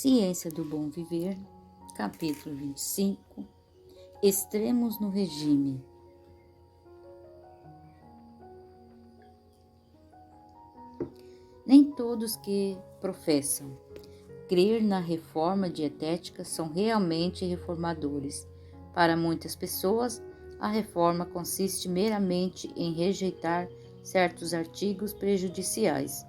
Ciência do Bom Viver, capítulo 25, Extremos no regime. Nem todos que professam crer na reforma dietética são realmente reformadores. Para muitas pessoas, a reforma consiste meramente em rejeitar certos artigos prejudiciais.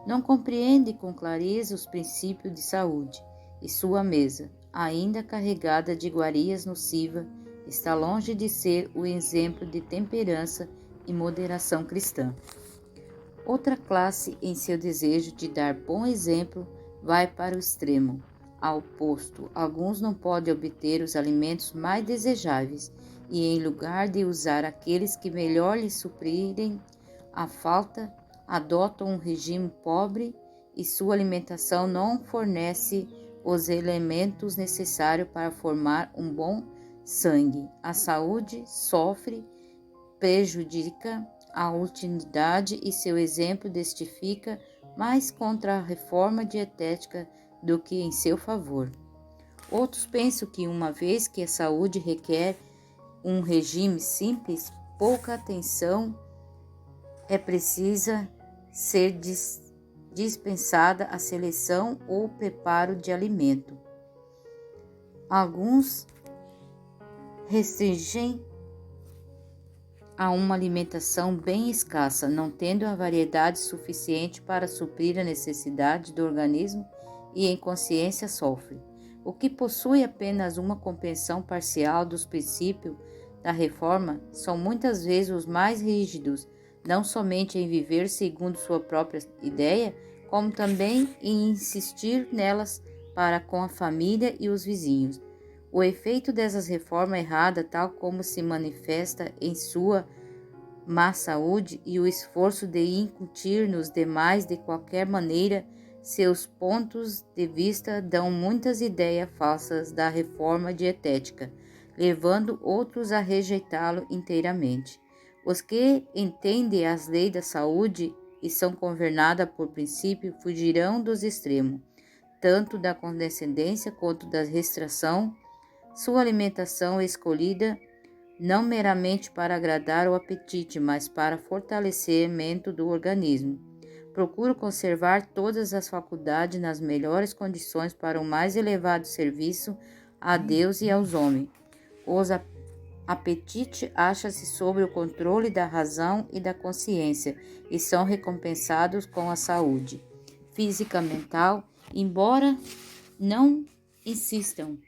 Não compreende com clareza os princípios de saúde, e sua mesa, ainda carregada de iguarias nocivas, está longe de ser o exemplo de temperança e moderação cristã. Outra classe, em seu desejo de dar bom exemplo, vai para o extremo. Ao oposto, alguns não podem obter os alimentos mais desejáveis e, em lugar de usar aqueles que melhor lhes suprirem a falta, adotam um regime pobre e sua alimentação não fornece os elementos necessários para formar um bom sangue. A saúde sofre, prejudica a utilidade e seu exemplo testifica mais contra a reforma dietética do que em seu favor. Outros pensam que, uma vez que a saúde requer um regime simples, pouca atenção é precisa ser dispensada a seleção ou preparo de alimento. Alguns restringem a uma alimentação bem escassa, não tendo a variedade suficiente para suprir a necessidade do organismo e, em consciência, sofre. O que possui apenas uma compreensão parcial dos princípios da reforma são muitas vezes os mais rígidos, não somente em viver segundo sua própria ideia, como também em insistir nelas para com a família e os vizinhos. O efeito dessas reformas erradas, tal como se manifesta em sua má saúde e o esforço de incutir nos demais de qualquer maneira seus pontos de vista, dão muitas ideias falsas da reforma dietética, levando outros a rejeitá-lo inteiramente. Os que entendem as leis da saúde e são governados por princípio fugirão dos extremos, tanto da condescendência quanto da restrição. Sua alimentação é escolhida não meramente para agradar o apetite, mas para fortalecimento do organismo. Procuro conservar todas as faculdades nas melhores condições para o mais elevado serviço a Deus e aos homens. Os apetite acha-se sob o controle da razão e da consciência e são recompensados com a saúde física mental, embora não insistam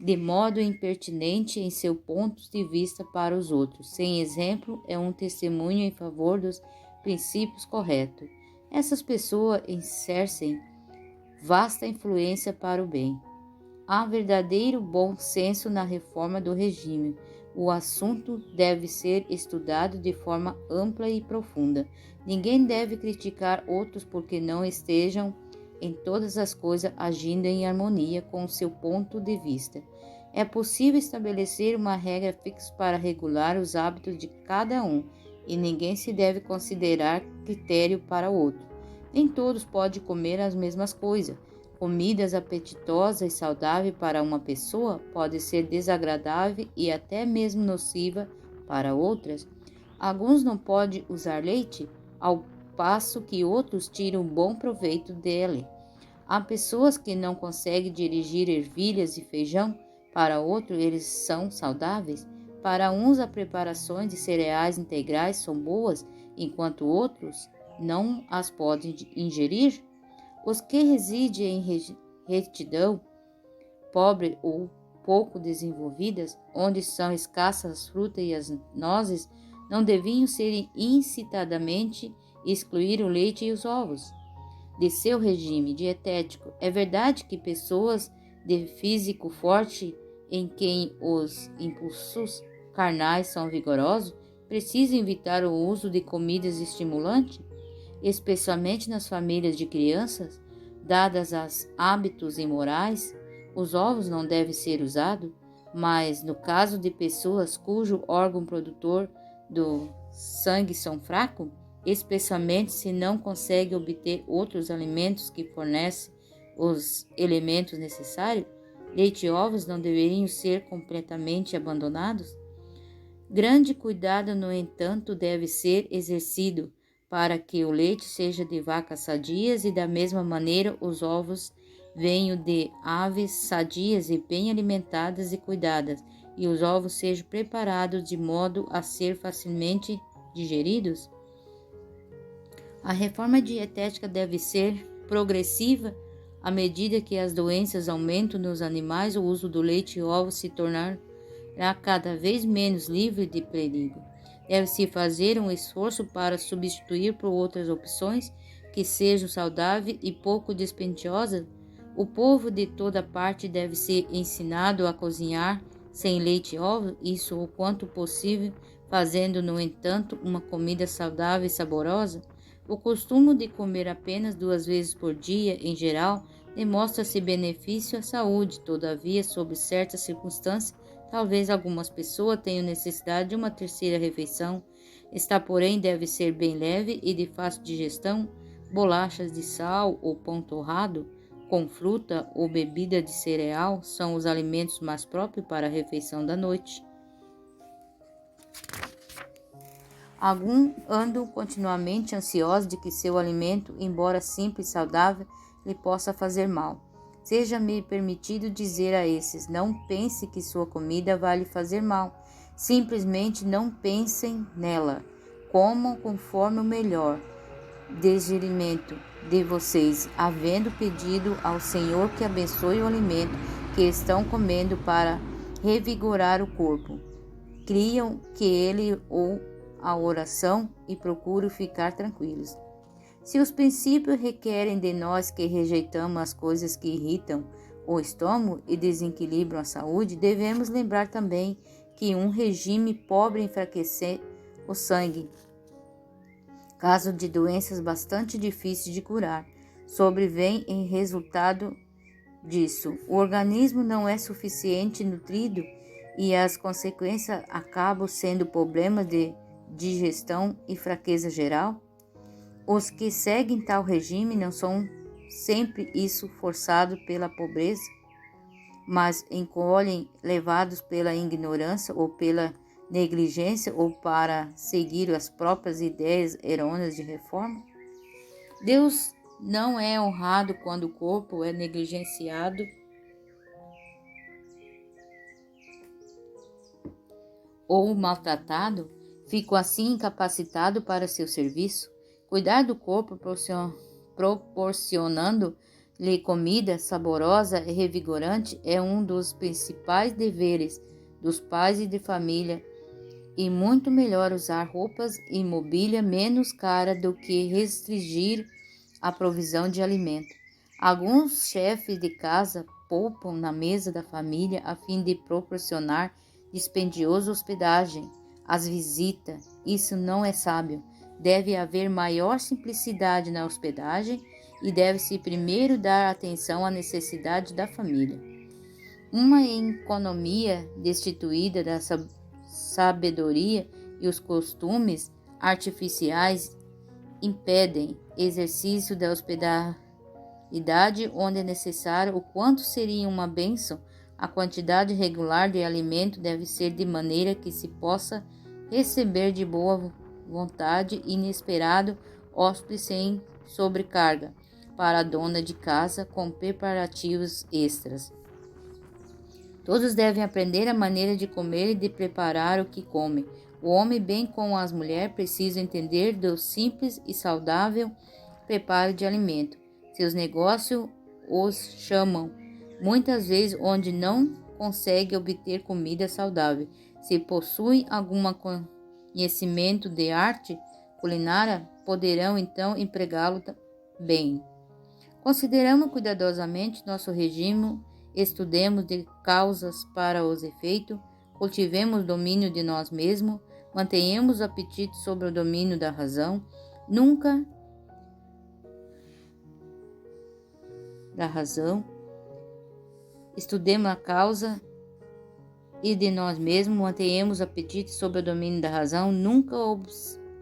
de modo impertinente em seu ponto de vista para os outros. Sem exemplo, é um testemunho em favor dos princípios corretos. Essas pessoas exercem vasta influência para o bem. Há verdadeiro bom senso na reforma do regime. O assunto deve ser estudado de forma ampla e profunda. Ninguém deve criticar outros porque não estejam em todas as coisas agindo em harmonia com o seu ponto de vista. É possível estabelecer uma regra fixa para regular os hábitos de cada um, e ninguém se deve considerar critério para outro. Nem todos podem comer as mesmas coisas. Comidas apetitosas e saudáveis para uma pessoa pode ser desagradável e até mesmo nociva para outras. Alguns não podem usar leite, ao passo que outros tiram bom proveito dele. Há pessoas que não conseguem dirigir ervilhas e feijão, para outros eles são saudáveis. Para uns, as preparações de cereais integrais são boas, enquanto outros não as podem ingerir. Os que residem em retidão, pobre ou pouco desenvolvidas, onde são escassas as frutas e as nozes, não deviam ser incitadamente excluir o leite e os ovos de seu regime dietético. É verdade que pessoas de físico forte, em quem os impulsos carnais são vigorosos, precisam evitar o uso de comidas estimulantes, especialmente nas famílias de crianças, dadas as hábitos imorais. Os ovos não devem ser usados, mas no caso de pessoas cujo órgão produtor do sangue são fracos, especialmente se não conseguem obter outros alimentos que fornecem os elementos necessários, leite e ovos não deveriam ser completamente abandonados? Grande cuidado, no entanto, deve ser exercido para que o leite seja de vacas sadias e, da mesma maneira, os ovos venham de aves sadias e bem alimentadas e cuidadas, e os ovos sejam preparados de modo a ser facilmente digeridos. A reforma dietética deve ser progressiva. À medida que as doenças aumentam nos animais, o uso do leite e ovos se tornará cada vez menos livre de perigo. Deve-se fazer um esforço para substituir por outras opções que sejam saudáveis e pouco dispendiosas. O povo de toda parte deve ser ensinado a cozinhar sem leite e ovos, isso o quanto possível, fazendo, no entanto, uma comida saudável e saborosa. O costume de comer apenas 2 vezes por dia, em geral, demonstra-se benefício à saúde. Todavia, sob certas circunstâncias, talvez algumas pessoas tenham necessidade de uma terceira refeição. Esta, porém, deve ser bem leve e de fácil digestão. Bolachas de sal ou pão torrado, com fruta ou bebida de cereal, são os alimentos mais próprios para a refeição da noite. Alguns andam continuamente ansiosos de que seu alimento, embora simples e saudável, lhe possa fazer mal. Seja-me permitido dizer a esses: não pense que sua comida vai lhe fazer mal. Simplesmente não pensem nela. Comam conforme o melhor digerimento de vocês, havendo pedido ao Senhor que abençoe o alimento que estão comendo para revigorar o corpo. Criam que Ele ou a oração e procuro ficar tranquilos. Se os princípios requerem de nós que rejeitamos as coisas que irritam o estômago e desequilibram a saúde, devemos lembrar também que um regime pobre enfraquece o sangue. Caso de doenças bastante difíceis de curar, sobrevém em resultado disso. O organismo não é suficiente nutrido e as consequências acabam sendo problemas de digestão e fraqueza geral. Os que seguem tal regime não são sempre isso forçados pela pobreza, mas encolhem levados pela ignorância ou pela negligência ou para seguir as próprias ideias errôneas de reforma. Deus não é honrado quando o corpo é negligenciado ou maltratado. Fico assim incapacitado para seu serviço. Cuidar do corpo proporcionando-lhe comida saborosa e revigorante é um dos principais deveres dos pais e de família, e muito melhor usar roupas e mobília menos cara do que restringir a provisão de alimento. Alguns chefes de casa poupam na mesa da família a fim de proporcionar dispendiosa hospedagem às visitas. Isso não é sábio. Deve haver maior simplicidade na hospedagem e deve-se primeiro dar atenção à necessidade da família. Uma economia destituída da sabedoria e os costumes artificiais impedem exercício da hospitalidade onde é necessário. O quanto seria uma bênção, a quantidade regular de alimento deve ser de maneira que se possa receber de boa vontade inesperado hóspede sem sobrecarga para a dona de casa com preparativos extras. Todos devem aprender a maneira de comer e de preparar o que comem. O homem, bem como as mulheres, precisam entender do simples e saudável preparo de alimento. Seus negócios os chamam muitas vezes onde não consegue obter comida saudável. Se possuem algum conhecimento de arte culinária, poderão então empregá-lo bem. Consideramos cuidadosamente nosso regime, estudemos de causas para os efeitos, cultivemos domínio de nós mesmos, mantenhamos o apetite sobre o domínio da razão, nunca da razão, estudemos a causa e de nós mesmos, mantenhamos o apetite sobre o domínio da razão, nunca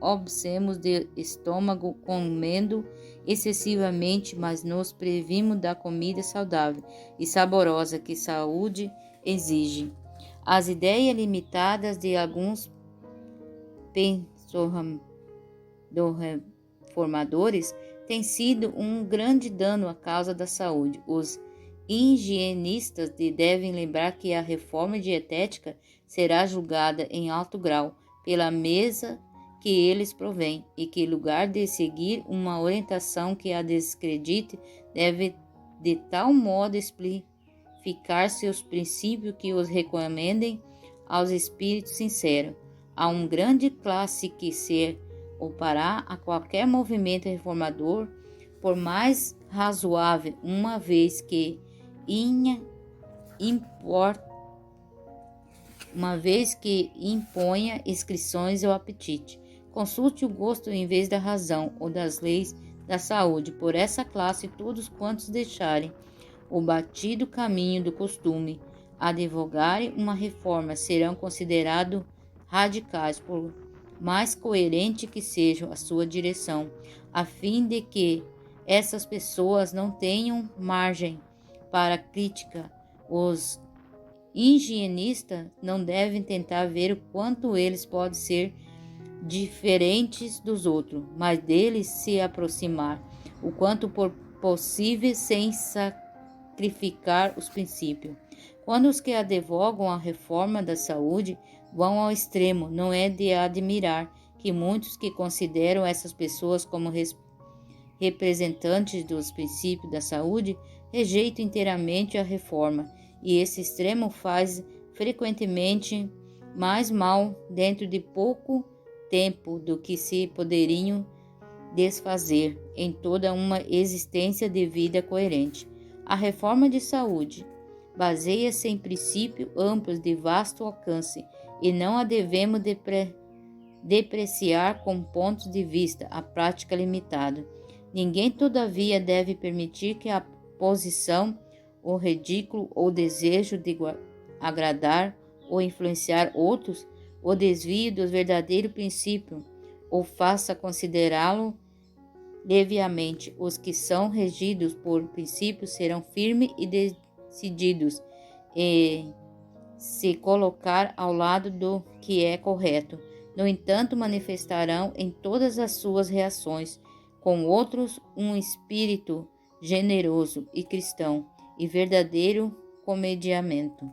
obsemos de estômago comendo excessivamente, mas nos previmos da comida saudável e saborosa que saúde exige. As ideias limitadas de alguns reformadores têm sido um grande dano à causa da saúde. Os higienistas devem lembrar que a reforma dietética será julgada em alto grau pela mesa que eles provêm e que, em lugar de seguir uma orientação que a descredite, deve de tal modo explicar seus princípios que os recomendem aos espíritos sinceros. Há uma grande classe que se opará a qualquer movimento reformador, por mais razoável, uma vez que imponha inscrições ao apetite. Consulte o gosto em vez da razão ou das leis da saúde. Por essa classe, todos quantos deixarem o batido caminho do costume, advogarem uma reforma, serão considerados radicais, por mais coerente que seja a sua direção, a fim de que essas pessoas não tenham margem para crítica. Os higienistas não devem tentar ver o quanto eles podem ser diferentes dos outros, mas deles se aproximar o quanto for possível sem sacrificar os princípios. Quando os que advogam a reforma da saúde vão ao extremo, não é de admirar que muitos que consideram essas pessoas como representantes dos princípios da saúde rejeitam inteiramente a reforma, e esse extremo faz frequentemente mais mal dentro de pouco tempo do que se poderiam desfazer em toda uma existência de vida coerente. A reforma de saúde baseia-se em princípios amplos de vasto alcance e não a devemos depreciar com pontos de vista a prática limitada. Ninguém, todavia, deve permitir que a posição, o ridículo ou desejo de agradar ou influenciar outros o desvie do verdadeiro princípio ou faça considerá-lo leviamente. Os que são regidos por princípios serão firmes e decididos e se colocar ao lado do que é correto. No entanto, manifestarão em todas as suas reações com outros um espírito generoso e cristão e verdadeiro comediamento.